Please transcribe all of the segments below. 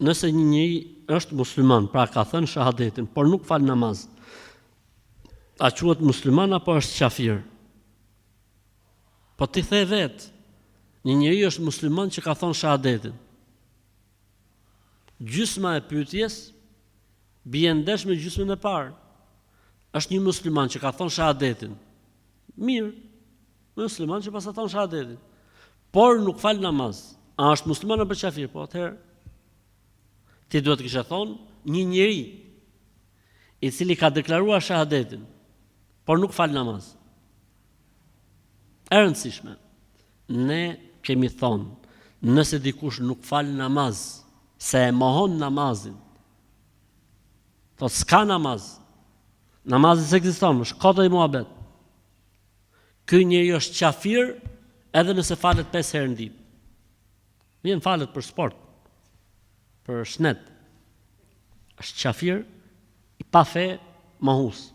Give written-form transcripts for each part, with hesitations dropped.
nëse një njeri është musliman, pra ka thënë shahadetin, por nuk fal namaz, a quhet musliman apo është kafir? Po ti the vetë, një njeri është musliman që ka thënë shahadetin. Gjysma e pyetjes bie ndesh me gjysmën e parë. Është një musliman që ka thënë shahadetin. Mirë, musliman që pas ka thënë shahadetin, por nuk fal namaz. A është musliman apo kafir? Po atëherë ti duhet të kishe thonë një njeri i cili ka deklaruar shahadetin, por nuk fal namaz. E rëndësishme, ne kemi thonë, nëse dikush nuk fal namaz, se e mohon namazin, thot s'ka namaz, namazi s'ekziston, është kota i muhabet. Ky njeri është kafir edhe nëse falet 5 herë në ditë. Vjen falet për sport, për shnet. Është kafir i pa fe, mohus.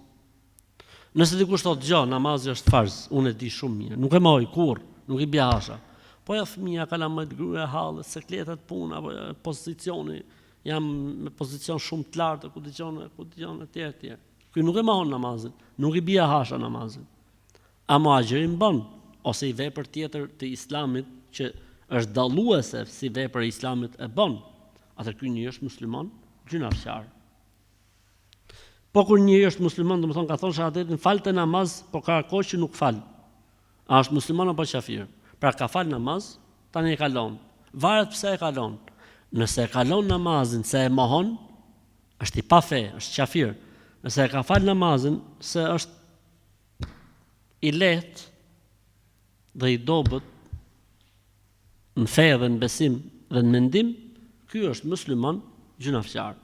Nëse dikush thotë gjë, namazi është farz, unë e di shumë mirë, nuk e mohoj kurrë, nuk i bja hasha. Po ja fëmija ka la më të gruja hallet, sekletat puna, apo pozicioni, jam me pozicion shumë të lartë, ku dëgjon e tjerë. Ky nuk e mohon namazin, nuk i bja hasha namazin. A muhaxhirin bën, ose i vepër tjetër të islamit që është dalluese si vepër e islamit e bën, atëherë ky njeri është musliman, gjynafçar. Po kur njeri është musliman, domethënë ka thonë shahadetin, falte namaz, po ka kohë që nuk fal. A është musliman apo kafir? Pra ka fal namaz, tani e kalon. Varet pse e kalon. Nëse e kalon namazin se e mohon, është i pa fe, është kafir. Nëse e ka fal namazin se është i lehtë dhe i dobët në fe dhe në besim dhe në mendim, ky është musliman gjynafçar.